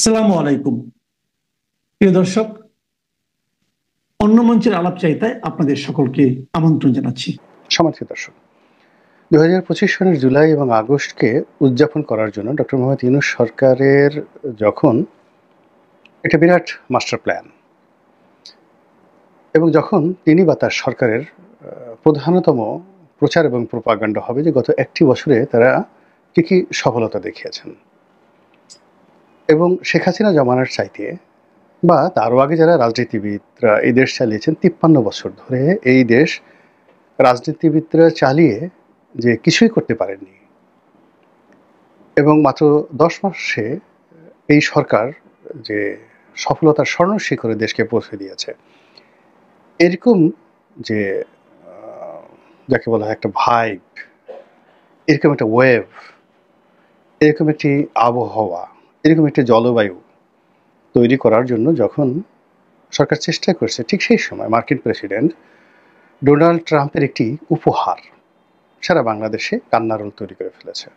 আসসালামু আলাইকুম। প্রিয় দর্শক, অন্য মঞ্চের আলাপ চাইতায় আপনাদের সকলকে আমন্ত্রণ জানাচ্ছি। সম্মানিত দর্শক, 2025 সনের জুলাই এবং আগস্টকে উদযাপন করার জন্য ডক্টর মোহাম্মদ ইউনূস সরকারের যখন একটা বিরাট মাস্টার প্ল্যান এবং যখন তিনি বা তার সরকারের প্রধানতম প্রচার এবং প্রোপাগান্ডা হবে যে গত একটি বছরে তারা কী কী সফলতা দেখিয়েছেন এবং শেখ হাসিনা জমানার চাইতে বা তারও আগে যারা রাজনীতিবিদরা এই দেশ চালিয়েছেন 53 বছর ধরে এই দেশ রাজনীতিবিদরা চালিয়ে যে কিছুই করতে পারেননি এবং মাত্র 10 মাসে এই সরকার যে সফলতার স্বর্ণ শিখরে দেশকে পৌঁছে দিয়েছে, এরকম যে যাকে বলা হয় একটা ভাইব, এরকম একটা ওয়েভ, এরকম একটি আবহাওয়া, এরকম একটি জলবায়ু তৈরি করার জন্য যখন সরকার চেষ্টা করছে, ঠিক সেই সময় মার্কিন প্রেসিডেন্ট ডোনাল্ড ট্রাম্পের একটি উপহার সারা বাংলাদেশে কান্নারোল তৈরি করে ফেলেছে।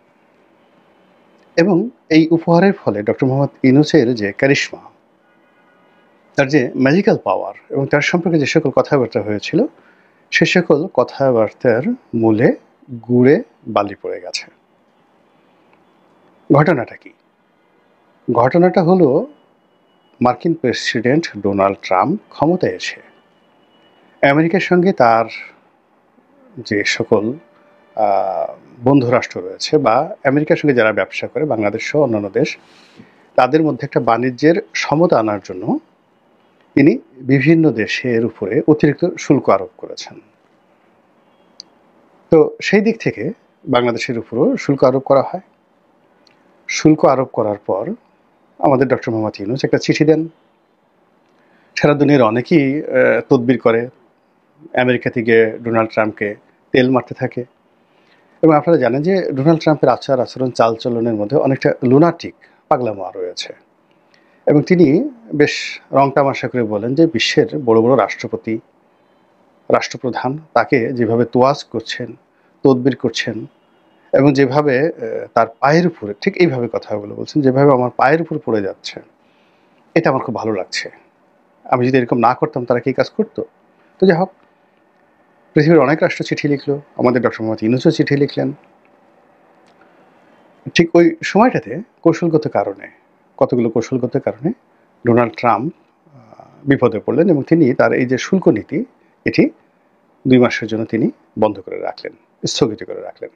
এবং এই উপহারের ফলে ডক্টর মোহাম্মদ ইউনূসের যে ক্যারিশমা, তার যে ম্যাজিক্যাল পাওয়ার এবং তার সম্পর্কে যে সকল কথাবার্তা হয়েছিল, সে সকল কথাবার্তার মূলে গুড়ে বালি পড়ে গেছে। ঘটনাটা কি? ঘটনাটা হলো মার্কিন প্রেসিডেন্ট ডোনাল্ড ট্রাম্প ক্ষমতায় এসে আমেরিকার সঙ্গে তার যে সকল বন্ধু রাষ্ট্র রয়েছে বা আমেরিকার সঙ্গে যারা ব্যবসা করে, বাংলাদেশ সহ অন্যান্য দেশ, তাদের মধ্যে একটা বাণিজ্যের সমতা আনার জন্য তিনি বিভিন্ন দেশের উপরে অতিরিক্ত শুল্ক আরোপ করেছেন। তো সেই দিক থেকে বাংলাদেশের উপরও শুল্ক আরোপ করা হয়। শুল্ক আরোপ করার পর আমাদের ডক্টর মোহাম্মদ ইউনূস একটা চিঠি দেন। সারা দুনিয়ার অনেকেই তদবির করে আমেরিকা থেকে ডোনাল্ড ট্রাম্পকে তেল মারতে থাকে। এবং আপনারা জানেন যে ডোনাল্ড ট্রাম্পের আচার আচরণ চালচলনের মধ্যে অনেকটা লুনাটিক পাগলামোয়া রয়েছে এবং তিনি বেশ রং তামাশা করে বলেন যে বিশ্বের বড় বড় রাষ্ট্রপতি, রাষ্ট্রপ্রধান তাকে যেভাবে তোয়াজ করছেন, তদবির করছেন এবং যেভাবে তার পায়ের উপরে, ঠিক এইভাবে কথাগুলো বলছেন, যেভাবে আমার পায়ের উপর পড়ে যাচ্ছে, এটা আমার খুব ভালো লাগছে। আমি যদি এরকম না করতাম তারা কি কাজ করতো? তো যাই হোক, পৃথিবীর অনেক রাষ্ট্র চিঠি লিখলো, আমাদের ডক্টর মোহাম্মদ ইউনূসও চিঠি লিখলেন। ঠিক ওই সময়টাতে কতগুলো কৌশলগত কারণে ডোনাল্ড ট্রাম্প বিপদে পড়লেন এবং তিনি তার এই যে শুল্ক নীতি, এটি 2 মাসের জন্য তিনি বন্ধ করে রাখলেন, স্থগিত করে রাখলেন।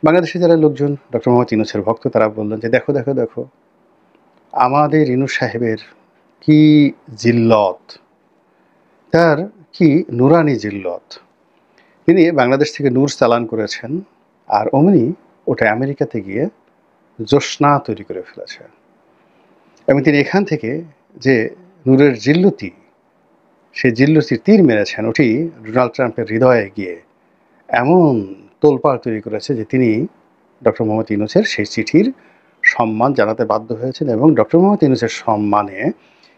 বাংলাদেশে যারা লোকজন ডক্টর মোহাম্মদ ইউনূসের ভক্ত, তারা বললেন যে দেখো দেখো দেখো, আমাদের ইউনূস সাহেবের কি জিল্লত, তার কি নুরানি জিল্লত। তিনি বাংলাদেশ থেকে নূর চালান করেছেন আর অমনি ওটা আমেরিকাতে গিয়ে জ্যোৎস্না তৈরি করে ফেলেছে এবং তিনি এখান থেকে যে নূরের জিল্লতি, সেই জিল্লতির তীর মেরেছেন, ওটি ডোনাল্ড ট্রাম্পের হৃদয়ে গিয়ে এমন তোলপাড় তৈরি করেছে যে তিনি ডক্টর মোহাম্মদ ইউনূসের সেই চিঠির সম্মান জানাতে বাধ্য হয়েছেন এবং ডক্টর মোহাম্মদ ইউনূসের সম্মানে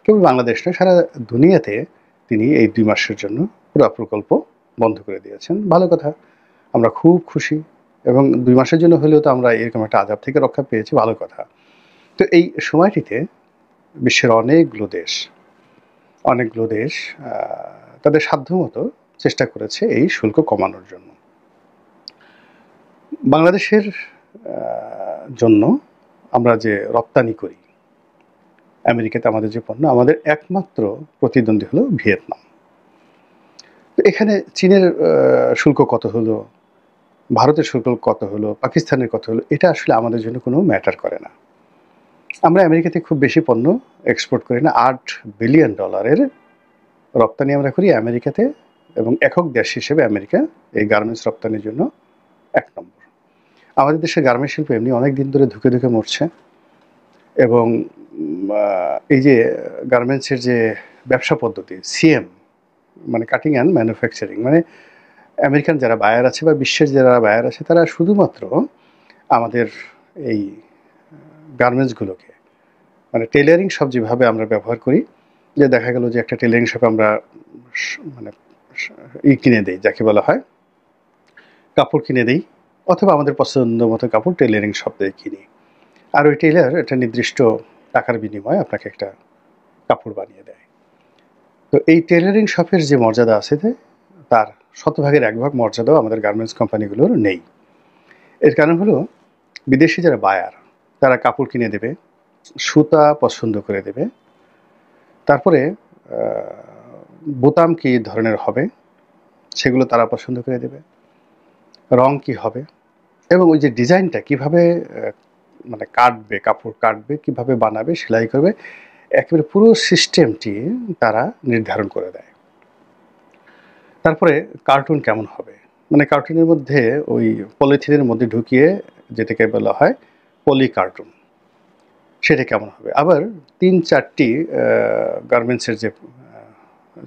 কেবল বাংলাদেশ নয়, সারা দুনিয়াতে তিনি এই 2 মাসের জন্য পুরো প্রকল্প বন্ধ করে দিয়েছেন। ভালো কথা, আমরা খুব খুশি এবং 2 মাসের জন্য হলেও তো আমরা এরকম একটা আযাব থেকে রক্ষা পেয়েছি, ভালো কথা। তো এই সময়টিতে বিশ্বের অনেকগুলো দেশ তাদের সাধ্যমতো চেষ্টা করেছে এই শুল্ক কমানোর জন্য। বাংলাদেশের জন্য আমরা যে রপ্তানি করি আমেরিকাতে, আমাদের যে পণ্য, আমাদের একমাত্র প্রতিদ্বন্দ্বী হলো ভিয়েতনাম। তো এখানে চীনের শুল্ক কত হলো, ভারতের শুল্ক কত হলো, পাকিস্তানের কত হলো, এটা আসলে আমাদের জন্য কোনো ম্যাটার করে না। আমরা আমেরিকাতে খুব বেশি পণ্য এক্সপোর্ট করি না। $8 বিলিয়ন রপ্তানি আমরা করি আমেরিকাতে এবং একক দেশ হিসেবে আমেরিকা এই গার্মেন্টস রপ্তানির জন্য 1 নম্বর। আমাদের দেশের গার্মেন্টস শিল্প এমনি অনেক দিন ধরে ধুকে ধুকে মরছে এবং এই যে গার্মেন্টসের যে ব্যবসা পদ্ধতি, সিএম মানে কাটিং অ্যান্ড ম্যানুফ্যাকচারিং, মানে আমেরিকান যারা বায়ার আছে বা বিশ্বের যারা বায়ার আছে, তারা শুধুমাত্র আমাদের এই গার্মেন্টসগুলোকে, মানে টেলারিং শপ যেভাবে আমরা ব্যবহার করি, যে দেখা গেল যে একটা টেলারিং শপে আমরা মানে কিনে দিই, যাকে বলা হয় কাপড় কিনে দিই, অথবা আমাদের পছন্দ মতো কাপড় টেলারিং শপ থেকে কিনি। আর ওই টেলার একটা নির্দিষ্ট টাকার বিনিময়ে আপনাকে একটা কাপড় বানিয়ে দেয়। তো এই টেলারিং শপের যে মর্যাদা আছে তার শতভাগের 1 ভাগ মর্যাদাও আমাদের গার্মেন্টস কোম্পানিগুলোর নেই। এর কারণ হলো বিদেশি যারা বায়ার তারা কাপড় কিনে দেবে, সুতা পছন্দ করে দেবে, তারপরে বোতাম কী ধরনের হবে সেগুলো তারা পছন্দ করে দেবে, রং কী হবে, এবং ওই যে ডিজাইনটা কীভাবে মানে কাটবে, কাপড় কাটবে, কীভাবে বানাবে, সেলাই করবে, একেবারে পুরো সিস্টেমটি তারা নির্ধারণ করে দেয়। তারপরে কার্টুন কেমন হবে, মানে কার্টুনের মধ্যে ওই পলিথিনের মধ্যে ঢুকিয়ে যেটাকে বলা হয় পলি কার্টুন, সেটা কেমন হবে। আবার 3-4টি গার্মেন্টসের যে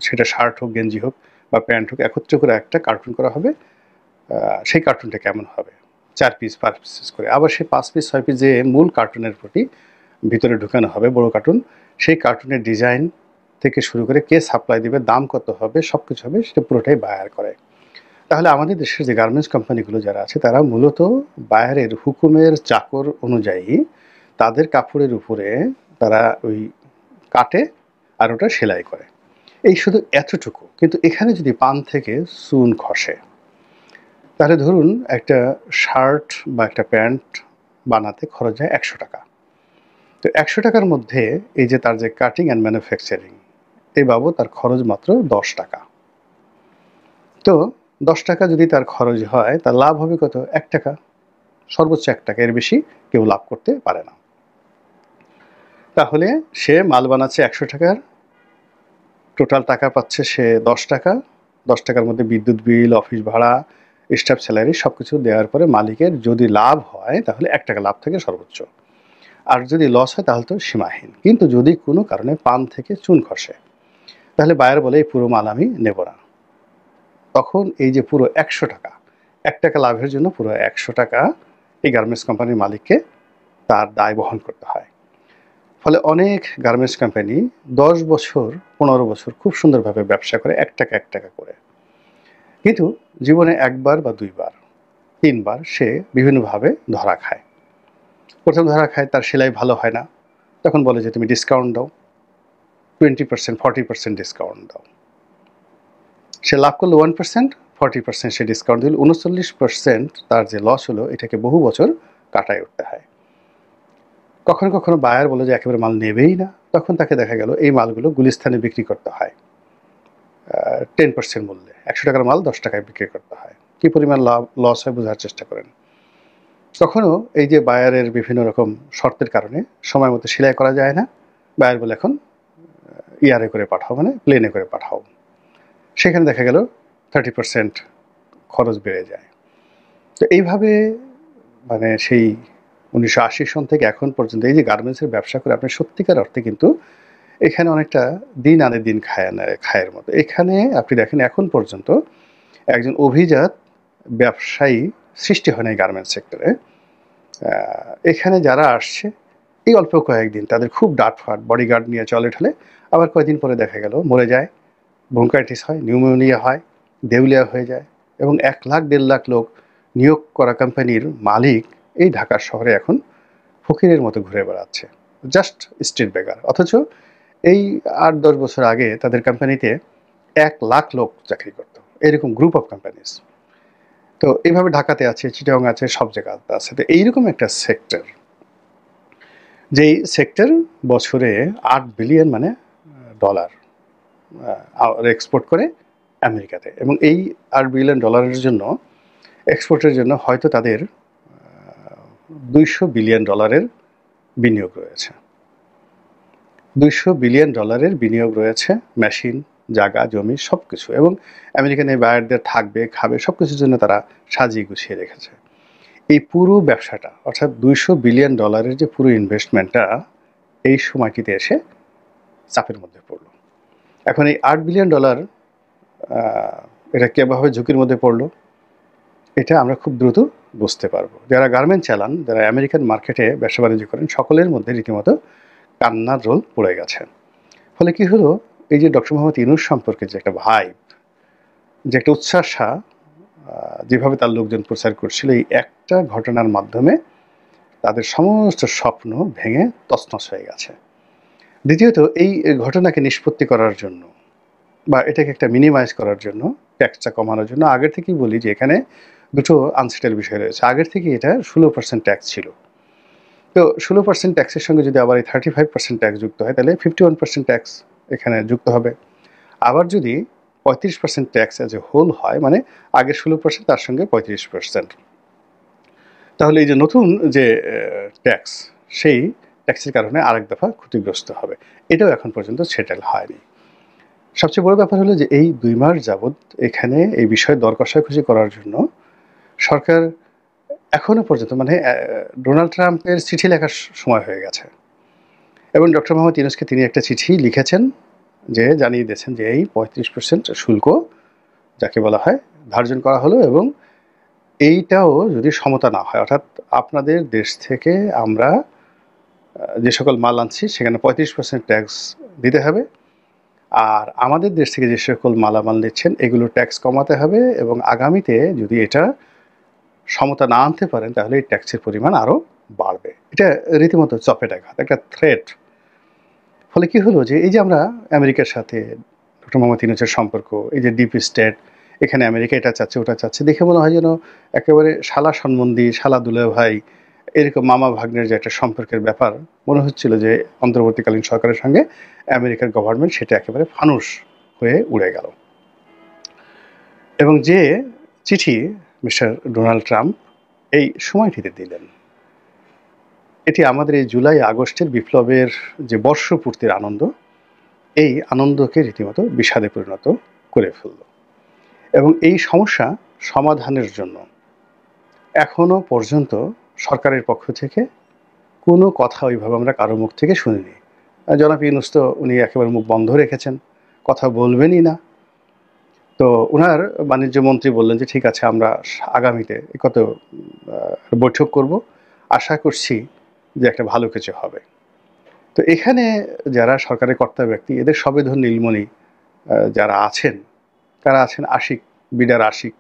সেটা শার্ট হোক, গেঞ্জি হোক বা প্যান্ট হোক, একত্রে করে একটা কার্টুন করা হবে, সেই কার্টুনটা কেমন হবে, 4 পিস 5 পিস করে। আবার সেই 5 পিস 6 পিস যে মূল কার্টুনের প্রতি ভিতরে ঢুকানো হবে বড় কার্টুন, সেই কার্টুনের ডিজাইন থেকে শুরু করে কে সাপ্লাই দিবে, দাম কত হবে, সব কিছু হবে, সেটা পুরোটাই বায়ার করে। তাহলে আমাদের দেশের যে গার্মেন্টস কোম্পানিগুলো যারা আছে তারা মূলত বায়ারের হুকুমের চাকর অনুযায়ী তাদের কাপড়ের উপরে তারা ওই কাটে আর ওটা সেলাই করে, এই শুধু এতটুকু। কিন্তু এখানে যদি পান থেকে চুন খসে, তাহলে ধরুন একটা শার্ট বা একটা প্যান্ট বানাতে খরচ হয় 100 টাকা। তো 100 টাকার মধ্যে এই যে তার যে কাটিং অ্যান্ড ম্যানুফ্যাকচারিং, এই বাবদ তার খরচ মাত্র 10 টাকা। তো 10 টাকা যদি তার খরচ হয়, তার লাভ হবে কত? 1 টাকা, সর্বোচ্চ 1 টাকা, এর বেশি কেউ লাভ করতে পারে না। তাহলে সে মাল বানাচ্ছে 100 টাকার, টোটাল টাকা পাচ্ছে সে 10 টাকা। 10 টাকার মধ্যে বিদ্যুৎ বিল, অফিস ভাড়া, স্টাফ স্যালারি সব কিছু দেওয়ার পরে মালিকের যদি লাভ হয় তাহলে 1 টাকা লাভ থেকে সর্বোচ্চ, আর যদি লস হয় তাহলে তো সীমাহীন। কিন্তু যদি কোনো কারণে পান থেকে চুন খসে, তাহলে বায়ার বলে এই পুরো মাল আমি নেব না। তখন এই যে পুরো 100 টাকা, 1 টাকা লাভের জন্য পুরো 100 টাকা এই গার্মেন্টস কোম্পানির মালিককে তার দায় বহন করতে হয়। ফলে অনেক গার্মেন্টস কোম্পানি 10 বছর 15 বছর খুব সুন্দরভাবে ব্যবসা করে 1 টাকা 1 টাকা করে, কিন্তু জীবনে 1 বার বা 2 বার 3 বার সে বিভিন্নভাবে ধরা খায়। প্রথম ধরা খায় তার সেলাই ভালো হয় না, তখন বলে যে তুমি ডিসকাউন্ট দাও, 20% 40% ডিসকাউন্ট দাও। সে লাভ করলো 1%, 40% সে ডিসকাউন্ট দিল, 39% তার যে লস হলো এটাকে বহু বছর কাটায় উঠতে হয়। কখনো কখনো বায়ার বলে যে একেবারে মাল নেবেই না, তখন তাকে দেখা গেল এই মালগুলো গুলিস্তানে বিক্রি করতে হয় 10% মূল্যে। 100 টাকার মাল 10 টাকায় বিক্রি করতে হয়। কী পরিমাণ লাভ লস হয় বোঝার চেষ্টা করেন। তখনও এই যে বায়ারের বিভিন্ন রকম শর্তের কারণে সময় মতো সেলাই করা যায় না। বায়ার বলে এখন ইয়ারে করে পাঠাও, মানে প্লেনে করে পাঠাও। সেখানে দেখা গেল 30% খরচ বেড়ে যায়। তো এইভাবে মানে সেই 1980 সন থেকে এখন পর্যন্ত এই যে গার্মেন্টসের ব্যবসা করে আপনি সত্যিকার অর্থে কিন্তু এখানে অনেকটা দিন আনে দিন খায়ের মতো। এখানে আপনি দেখেন এখন পর্যন্ত একজন অভিজাত ব্যবসায়ী সৃষ্টি হয় না এই গার্মেন্টস সেক্টরে। এখানে যারা আসছে এই অল্প কয়েকদিন তাদের খুব ডাটফাট, বডিগার্ড নিয়ে চলে ঠলে, আবার কয়েকদিন পরে দেখা গেল মরে যায়, ব্রঙ্কাইটিস হয়, নিউমোনিয়া হয়, দেউলিয়া হয়ে যায়, এবং 1 লাখ 1.5 লাখ লোক নিয়োগ করা কোম্পানির মালিক এই ঢাকার শহরে এখন ফকিরের মতো ঘুরে বেড়াচ্ছে, জাস্ট স্ট্রিট বেগার। অথচ এই 8-10 বছর আগে তাদের কোম্পানিতে 1 লাখ লোক চাকরি করতো, এরকম গ্রুপ অফ কোম্পানিজ। তো এইভাবে ঢাকাতে আছে, চিটাগং আছে, সব জায়গাতে আছে। তো এইরকম একটা সেক্টর, যেই সেক্টর বছরে 8 বিলিয়ন মানে ডলার এক্সপোর্ট করে আমেরিকাতে, এবং এই 8 বিলিয়ন ডলারের জন্য এক্সপোর্টের জন্য হয়তো তাদের 200 বিলিয়ন ডলারের বিনিয়োগ রয়েছে। 200 বিলিয়ন ডলারের বিনিয়োগ রয়েছে, মেশিন, জায়গা, জমি সব কিছু, এবং আমেরিকান এই বায়ারদের থাকবে, খাবে, সব কিছুর জন্য তারা সাজিয়ে গুছিয়ে রেখেছে। এই পুরো ব্যবসাটা, অর্থাৎ 200 বিলিয়ন ডলারের যে পুরো ইনভেস্টমেন্টটা এই সময়টিতে এসে চাপের মধ্যে পড়লো। এখন এই 8 বিলিয়ন ডলার এটা কীভাবে ঝুঁকির মধ্যে পড়লো, এটা আমরা খুব দ্রুত বুঝতে পারবো। যারা গার্মেন্ট চালান, যারা আমেরিকান মার্কেটে ব্যবসা বাণিজ্য করেন, সকলের মধ্যে রীতিমতো কান্নার রোল পড়ে গেছে। ফলে কি হলো, এই যে ডক্টর মোহাম্মদ ইউনূস সম্পর্কে যে একটা ভাইব, যে একটা উচ্ছ্বাসা যেভাবে তার লোকজন প্রচার করছিল, এই একটা ঘটনার মাধ্যমে তাদের সমস্ত স্বপ্ন ভেঙে তছনছ হয়ে গেছে। দ্বিতীয়ত, এই ঘটনাকে নিষ্পত্তি করার জন্য বা এটাকে একটা মিনিমাইজ করার জন্য, ট্যাক্সটা কমানোর জন্য, আগের থেকেই বলি যে এখানে দুটো আনসেটেল বিষয় রয়েছে। আগের থেকে এটা 16% ট্যাক্স ছিল। তো 16% ট্যাক্সের সঙ্গে যদি আবার এই 35% ট্যাক্স যুক্ত হয়, তাহলে 51% ট্যাক্স এখানে যুক্ত হবে। আবার যদি 35% ট্যাক্স অ্যাজ এ হোল হয়, মানে আগের 16% তার সঙ্গে 35%, তাহলে এই যে নতুন যে ট্যাক্স, সেই ট্যাক্সের কারণে আরেক দফা ক্ষতিগ্রস্ত হবে। এটাও এখন পর্যন্ত সেটেল হয়নি। সবচেয়ে বড় ব্যাপার হলো যে এই 2 মাস যাবৎ এখানে এই বিষয়ে দর কষাকষি করার জন্য সরকার এখনো পর্যন্ত, মানে ডোনাল্ড ট্রাম্পের চিঠি লেখার সময় হয়ে গেছে এবং ডক্টর মোহাম্মদ ইউনূসকে তিনি একটা চিঠি লিখেছেন, যে জানিয়ে দিয়েছেন যে এই 35% শুল্ক যাকে বলা হয় ধার্য করা হলো, এবং এইটাও যদি সমতা না হয়, অর্থাৎ আপনাদের দেশ থেকে আমরা যে সকল মাল আনছি সেখানে 35% ট্যাক্স দিতে হবে, আর আমাদের দেশ থেকে যে সকল মালামাল নিচ্ছেন এগুলো ট্যাক্স কমাতে হবে, এবং আগামীতে যদি এটা সমতা না আনতে পারেন তাহলে এই ট্যাক্সের পরিমাণ আরও বাড়বে। এটা রীতিমতো চপেটাঘাত, একটা থ্রেট। ফলে কি হলো যে এই যে আমরা আমেরিকার সাথে ডক্টর মোহাম্মদ ইউনূসের সম্পর্ক, এই যে ডিপ স্টেট, এখানে আমেরিকা এটা চাচ্ছে ওটা চাচ্ছে, দেখে মনে হয় যেন একেবারে শালা সম্বন্ধী, শালা দুলে ভাই, এরকম মামা ভাগ্নের যে একটা সম্পর্কের ব্যাপার মনে হচ্ছিল যে অন্তর্বর্তীকালীন সরকারের সঙ্গে আমেরিকার গভর্নমেন্ট সেটা একেবারে ফানুস হয়ে উড়ে গেল। এবং যে চিঠি মিস্টার ডোনাল্ড ট্রাম্প এই সময়টিতে দিলেন, এটি আমাদের এই জুলাই আগস্টের বিপ্লবের যে বর্ষপূর্তির আনন্দ, এই আনন্দকে রীতিমতো বিষাদে পরিণত করে ফেলল। এবং এই সমস্যা সমাধানের জন্য এখনো পর্যন্ত সরকারের পক্ষ থেকে কোনো কথা ওইভাবে আমরা কারো মুখ থেকে শুনিনি। জনাব ইউনূস তো উনি একেবারে মুখ বন্ধ রেখেছেন, কথা বলবেনই না। তো ওনার বাণিজ্য মন্ত্রী বললেন যে ঠিক আছে, আমরা আগামীতে কত বৈঠক করব, আশা করছি যে একটা ভালো কিছু হবে। তো এখানে যারা সরকারের কর্তা ব্যক্তি, এদের সবেধন নীলমণি যারা আছেন, কারা আছেন? আশিক, বিডার আশিক।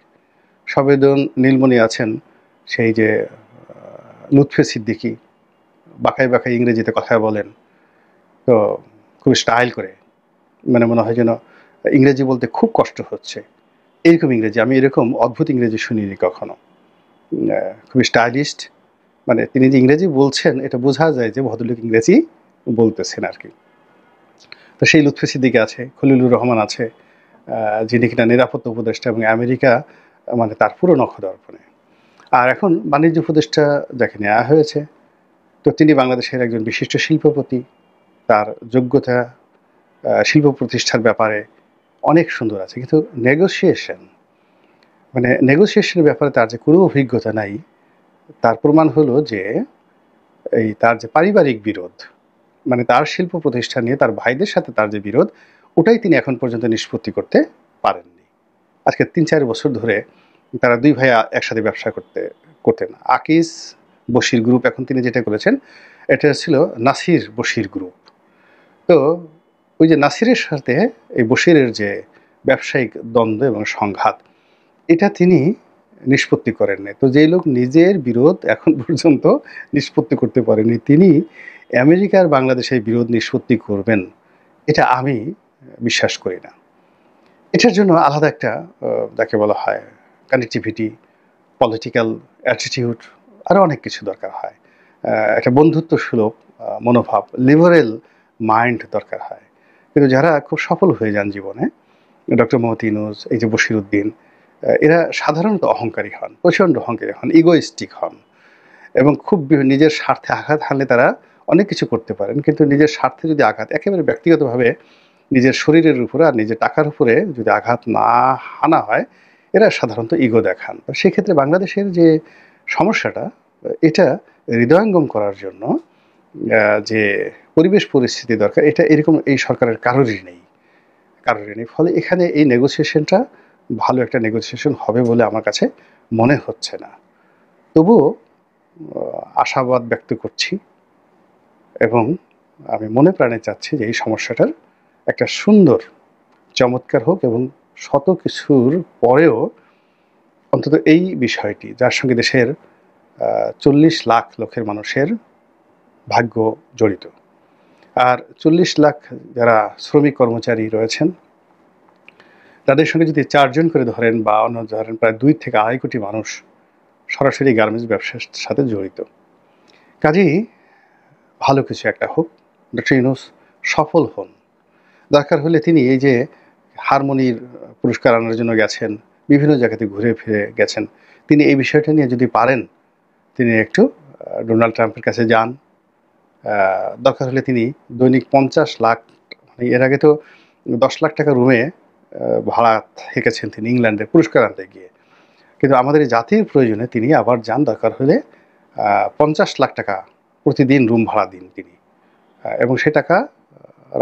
সবেদন নীলমণি আছেন সেই যে লুৎফে সিদ্দিকী, বাঁকায় বাঁকায় ইংরেজিতে কথা বলেন, তো খুব স্টাইল করে, মানে মনে হয় যেন ইংরেজি বলতে খুব কষ্ট হচ্ছে, এরকম ইংরেজি। আমি এরকম অদ্ভুত ইংরেজি শুনিনি কখনো। খুব স্টাইলিস্ট, মানে তিনি যে ইংরেজি বলছেন এটা বোঝা যায় যে ভদ্রলোক ইংরেজি বলতেছেন আর কি। তো সেই লুৎফে সিদ্দিকী আছে, খলিলুর রহমান আছে, যিনি কিনা নিরাপত্তা উপদেষ্টা এবং আমেরিকা মানে তার পুরো নখদর্পণে। আর এখন বাণিজ্য উপদেষ্টা যাকে নেওয়া হয়েছে, তো তিনি বাংলাদেশের একজন বিশিষ্ট শিল্পপতি, তার যোগ্যতা শিল্প প্রতিষ্ঠার ব্যাপারে অনেক সুন্দর আছে, কিন্তু নেগোসিয়েশনের ব্যাপারে তার যে কোনো অভিজ্ঞতা নাই, তার প্রমাণ হলো যে এই তার যে পারিবারিক বিরোধ, মানে তার শিল্প প্রতিষ্ঠান নিয়ে তার ভাইদের সাথে তার যে বিরোধ, ওটাই তিনি এখন পর্যন্ত নিষ্পত্তি করতে পারেননি। আজকে 3-4 বছর ধরে তারা 2 ভাই একসাথে ব্যবসা করতেন। আকিজ বশির গ্রুপ, এখন তিনি যেটা করেছেন এটা ছিল নাসির বশির গ্রুপ। তো ওই যে নাসিরের সাথে এই বশিরের যে ব্যবসায়িক দ্বন্দ্ব এবং সংঘাত, এটা তিনি নিষ্পত্তি করেননি। তো যেই লোক নিজের বিরোধ এখন পর্যন্ত নিষ্পত্তি করতে পারেনি, তিনি আমেরিকার বাংলাদেশের বিরোধ নিষ্পত্তি করবেন, এটা আমি বিশ্বাস করি না। এটার জন্য আলাদা একটা যাকে বলা হয় কানেক্টিভিটি, পলিটিক্যাল অ্যাটিটিউড, আরও অনেক কিছু দরকার হয়। একটা বন্ধুত্বসুলভ মনোভাব, লিবারেল মাইন্ড দরকার হয়। কিন্তু যারা খুব সফল হয়ে যান জীবনে, ডক্টর মোহাম্মদ ইউনূস, এই যে বশির উদ্দিন, এরা সাধারণত অহংকারী হন, প্রচণ্ড অহংকারী হন, ইগোইস্টিক হন, এবং খুব নিজের স্বার্থে আঘাত হানলে তারা অনেক কিছু করতে পারেন, কিন্তু নিজের স্বার্থে যদি আঘাত একেবারে ব্যক্তিগতভাবে নিজের শরীরের উপরে আর নিজের টাকার উপরে যদি আঘাত না হানা হয়, এরা সাধারণত ইগো দেখান। সেক্ষেত্রে বাংলাদেশের যে সমস্যাটা, এটা হৃদয়ঙ্গম করার জন্য যে পরিবেশ পরিস্থিতি দরকার, এটা এরকম এই সরকারের কারোরই নেই। ফলে এখানে এই নেগোসিয়েশনটা ভালো একটা নেগোসিয়েশন হবে বলে আমার কাছে মনে হচ্ছে না। তবুও আশাবাদ ব্যক্ত করছি এবং আমি মনে প্রাণে চাচ্ছি যে এই সমস্যাটার একটা সুন্দর চমৎকার হোক, এবং শত কিছুর পরেও অন্তত এই বিষয়টি, যার সঙ্গে দেশের 40 লাখ লোকের মানুষের ভাগ্য জড়িত। আর 40 লাখ যারা শ্রমিক কর্মচারী রয়েছেন তাদের সঙ্গে যদি 4 জন করে ধরেন বা অন্য ধরেন প্রায় 2 থেকে 2.5 কোটি মানুষ সরাসরি গার্মেন্টস ব্যবসার সাথে জড়িত। কাজেই ভালো কিছু একটা হোক, ডক্টর ইউনূস সফল হন। দরকার হলে তিনি এই যে হারমোনির পুরস্কার আনার জন্য গেছেন, বিভিন্ন জায়গাতে ঘুরে ফিরে গেছেন, তিনি এই বিষয়টা নিয়ে যদি পারেন তিনি একটু ডোনাল্ড ট্রাম্পের কাছে যান। দরকার হলে তিনি দৈনিক 50 লাখ, মানে এর আগে তো 10 লাখ টাকা রুমে ভাড়া থেকেছেন তিনি ইংল্যান্ডে পুরস্কার আনতে গিয়ে, কিন্তু আমাদের এই জাতির প্রয়োজনে তিনি আবার যান, দরকার হলে 50 লাখ টাকা প্রতিদিন রুম ভাড়া দিন তিনি, এবং সে টাকা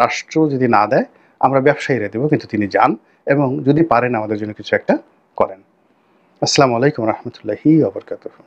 রাষ্ট্র যদি না দেয় আমরা ব্যবসায়ীরা দেবো, কিন্তু তিনি যান এবং যদি পারেন আমাদের জন্য কিছু একটা করেন। আসসালামু আলাইকুম রহমতুল্লাহি ওয়া বারাকাতুহু।